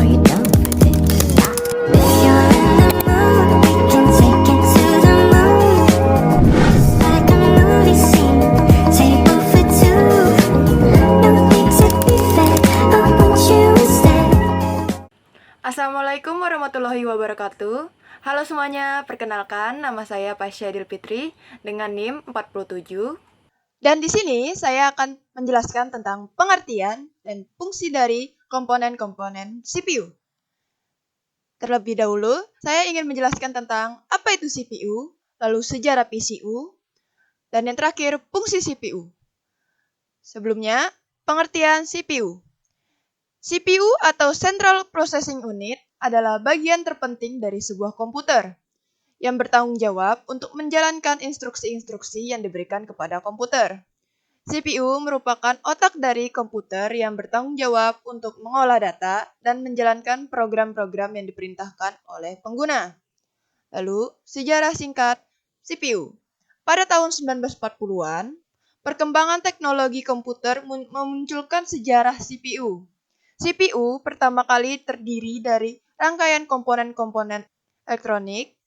Are you down for this? If you're in the mood, we can take it to the moon. Just like a movie scene, table for two. No need to be fair, I want you instead. Assalamualaikum warahmatullahi wabarakatuh. Halo semuanya, perkenalkan nama saya Pasya Dilfitri dengan NIM 47. Dan di sini saya akan menjelaskan tentang pengertian dan fungsi dari komponen-komponen CPU. Terlebih dahulu, saya ingin menjelaskan tentang apa itu CPU, lalu sejarah PCU, dan yang terakhir fungsi CPU. Sebelumnya, pengertian CPU. CPU atau Central Processing Unit adalah bagian terpenting dari sebuah komputer yang bertanggung jawab untuk menjalankan instruksi-instruksi yang diberikan kepada komputer. CPU merupakan otak dari komputer yang bertanggung jawab untuk mengolah data dan menjalankan program-program yang diperintahkan oleh pengguna. Lalu, sejarah singkat CPU. Pada tahun 1940-an, perkembangan teknologi komputer memunculkan sejarah CPU. CPU pertama kali terdiri dari rangkaian komponen-komponen elektronik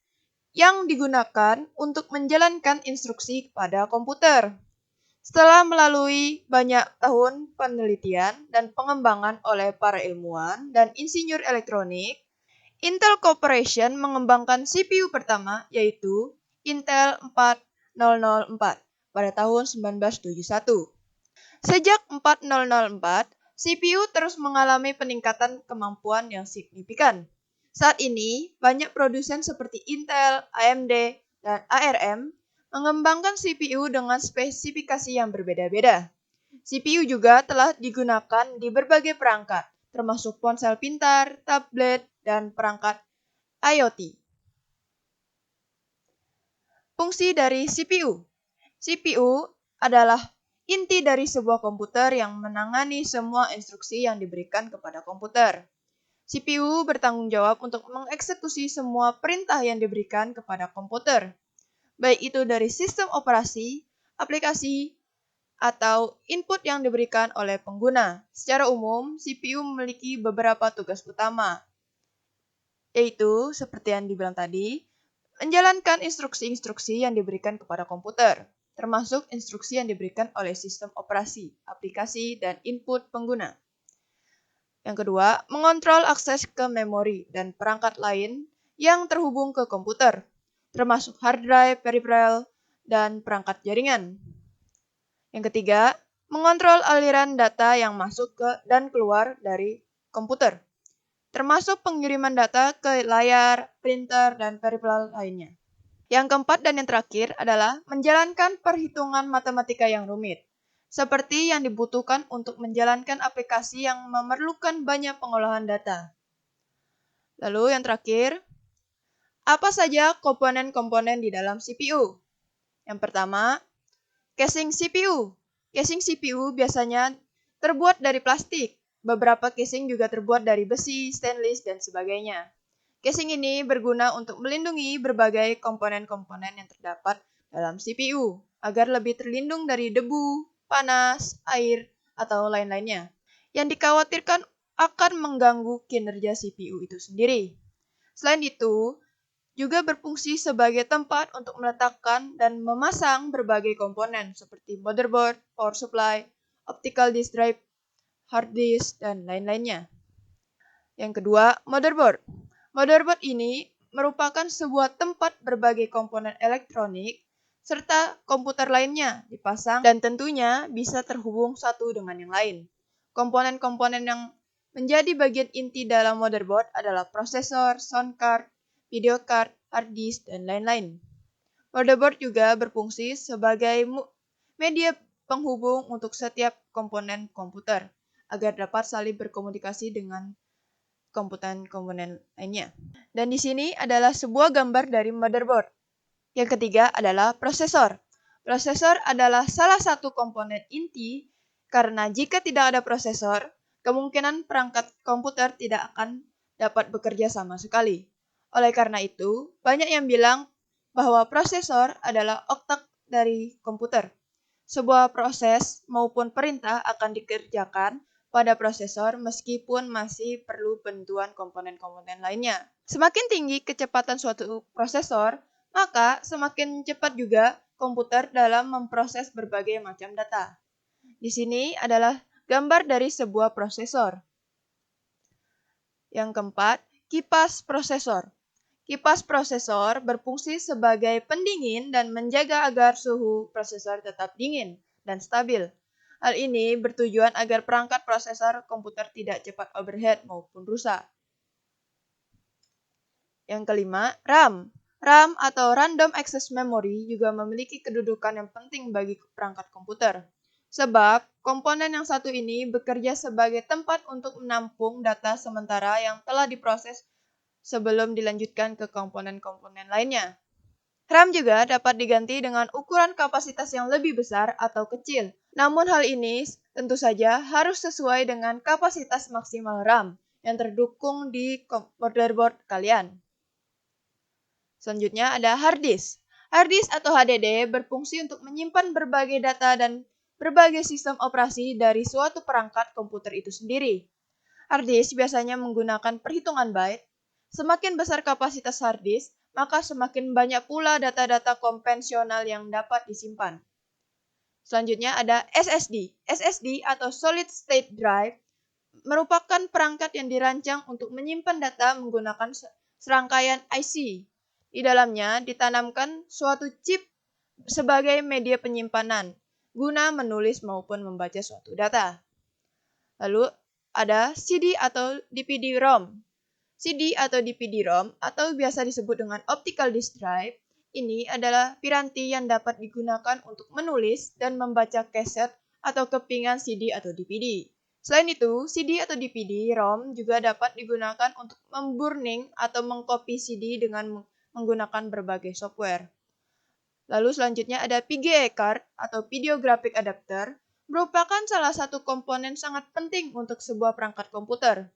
yang digunakan untuk menjalankan instruksi kepada komputer. Setelah melalui banyak tahun penelitian dan pengembangan oleh para ilmuwan dan insinyur elektronik, Intel Corporation mengembangkan CPU pertama yaitu Intel 4004 pada tahun 1971. Sejak 4004, CPU terus mengalami peningkatan kemampuan yang signifikan. Saat ini, banyak produsen seperti Intel, AMD, dan ARM mengembangkan CPU dengan spesifikasi yang berbeda-beda. CPU juga telah digunakan di berbagai perangkat, termasuk ponsel pintar, tablet, dan perangkat IoT. Fungsi dari CPU. CPU adalah inti dari sebuah komputer yang menangani semua instruksi yang diberikan kepada komputer. CPU bertanggung jawab untuk mengeksekusi semua perintah yang diberikan kepada komputer, baik itu dari sistem operasi, aplikasi, atau input yang diberikan oleh pengguna. Secara umum, CPU memiliki beberapa tugas utama, yaitu seperti yang dibilang tadi, menjalankan instruksi-instruksi yang diberikan kepada komputer, termasuk instruksi yang diberikan oleh sistem operasi, aplikasi, dan input pengguna. Yang kedua, mengontrol akses ke memori dan perangkat lain yang terhubung ke komputer, termasuk hard drive, peripheral, dan perangkat jaringan. Yang ketiga, mengontrol aliran data yang masuk ke dan keluar dari komputer, termasuk pengiriman data ke layar, printer, dan peripheral lainnya. Yang keempat dan yang terakhir adalah menjalankan perhitungan matematika yang rumit, seperti yang dibutuhkan untuk menjalankan aplikasi yang memerlukan banyak pengolahan data. Lalu yang terakhir, apa saja komponen-komponen di dalam CPU? Yang pertama, casing CPU. Casing CPU biasanya terbuat dari plastik. Beberapa casing juga terbuat dari besi, stainless, dan sebagainya. Casing ini berguna untuk melindungi berbagai komponen-komponen yang terdapat dalam CPU agar lebih terlindung dari debu, panas, air, atau lain-lainnya yang dikhawatirkan akan mengganggu kinerja CPU itu sendiri. Selain itu, juga berfungsi sebagai tempat untuk meletakkan dan memasang berbagai komponen seperti motherboard, power supply, optical disk drive, hard disk, dan lain-lainnya. Yang kedua, motherboard. Motherboard ini merupakan sebuah tempat berbagai komponen elektronik serta komputer lainnya dipasang dan tentunya bisa terhubung satu dengan yang lain. Komponen-komponen yang menjadi bagian inti dalam motherboard adalah prosesor, sound card, video card, hard disk, dan lain-lain. Motherboard juga berfungsi sebagai media penghubung untuk setiap komponen komputer agar dapat saling berkomunikasi dengan komponen-komponen lainnya. Dan di sini adalah sebuah gambar dari motherboard. Yang ketiga adalah prosesor. Prosesor adalah salah satu komponen inti karena jika tidak ada prosesor, kemungkinan perangkat komputer tidak akan dapat bekerja sama sekali. Oleh karena itu, banyak yang bilang bahwa prosesor adalah otak dari komputer. Sebuah proses maupun perintah akan dikerjakan pada prosesor meskipun masih perlu bantuan komponen-komponen lainnya. Semakin tinggi kecepatan suatu prosesor, maka semakin cepat juga komputer dalam memproses berbagai macam data. Di sini adalah gambar dari sebuah prosesor. Yang keempat, kipas prosesor. Kipas prosesor berfungsi sebagai pendingin dan menjaga agar suhu prosesor tetap dingin dan stabil. Hal ini bertujuan agar perangkat prosesor komputer tidak cepat overheat maupun rusak. Yang kelima, RAM. RAM atau Random Access Memory juga memiliki kedudukan yang penting bagi perangkat komputer. Sebab, komponen yang satu ini bekerja sebagai tempat untuk menampung data sementara yang telah diproses sebelum dilanjutkan ke komponen-komponen lainnya. RAM juga dapat diganti dengan ukuran kapasitas yang lebih besar atau kecil. Namun hal ini tentu saja harus sesuai dengan kapasitas maksimal RAM yang terdukung di motherboard kalian. Selanjutnya ada hard disk. Hard disk atau HDD berfungsi untuk menyimpan berbagai data dan berbagai sistem operasi dari suatu perangkat komputer itu sendiri. Hard disk biasanya menggunakan perhitungan byte. Semakin besar kapasitas hard disk, maka semakin banyak pula data-data konvensional yang dapat disimpan. Selanjutnya ada SSD. SSD atau Solid State Drive merupakan perangkat yang dirancang untuk menyimpan data menggunakan serangkaian IC. Di dalamnya ditanamkan suatu chip sebagai media penyimpanan, guna menulis maupun membaca suatu data. Lalu ada CD atau DVD-ROM. CD atau DVD-ROM atau biasa disebut dengan optical disk drive, ini adalah piranti yang dapat digunakan untuk menulis dan membaca kaset atau kepingan CD atau DVD. Selain itu, CD atau DVD-ROM juga dapat digunakan untuk memburning atau mengcopy CD dengan menggunakan berbagai software. Lalu selanjutnya ada VGA card atau Video Graphic Adapter, merupakan salah satu komponen sangat penting untuk sebuah perangkat komputer.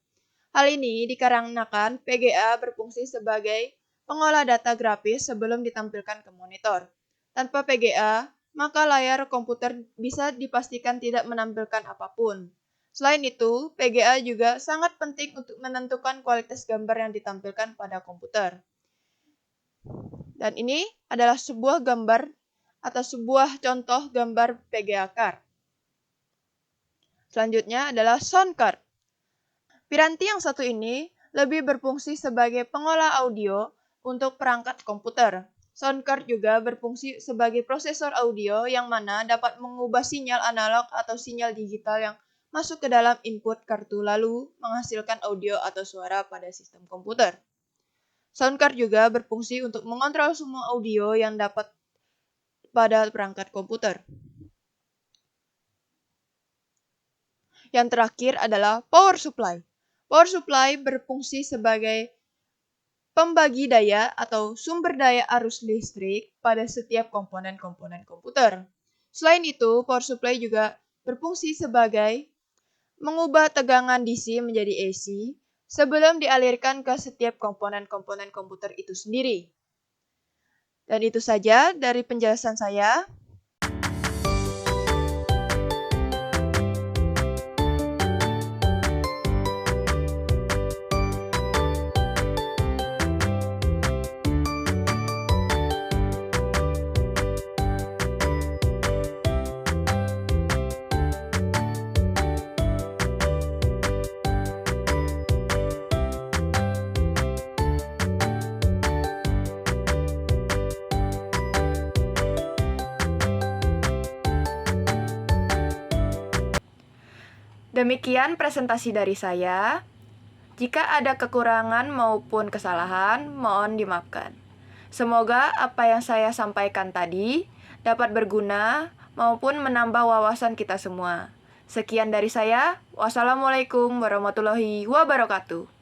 Hal ini dikarenakan VGA berfungsi sebagai pengolah data grafis sebelum ditampilkan ke monitor. Tanpa VGA, maka layar komputer bisa dipastikan tidak menampilkan apapun. Selain itu, VGA juga sangat penting untuk menentukan kualitas gambar yang ditampilkan pada komputer. Dan ini adalah sebuah gambar atau sebuah contoh gambar VGA card. Selanjutnya adalah sound card. Piranti yang satu ini lebih berfungsi sebagai pengolah audio untuk perangkat komputer. Sound card juga berfungsi sebagai prosesor audio yang mana dapat mengubah sinyal analog atau sinyal digital yang masuk ke dalam input kartu lalu menghasilkan audio atau suara pada sistem komputer. Sound card juga berfungsi untuk mengontrol semua audio yang dapat pada perangkat komputer. Yang terakhir adalah power supply. Power supply berfungsi sebagai pembagi daya atau sumber daya arus listrik pada setiap komponen-komponen komputer. Selain itu, power supply juga berfungsi sebagai mengubah tegangan DC menjadi AC sebelum dialirkan ke setiap komponen-komponen komputer itu sendiri. Dan itu saja dari penjelasan saya. Demikian presentasi dari saya. Jika ada kekurangan maupun kesalahan, mohon dimaafkan. Semoga apa yang saya sampaikan tadi dapat berguna maupun menambah wawasan kita semua. Sekian dari saya. Wassalamualaikum warahmatullahi wabarakatuh.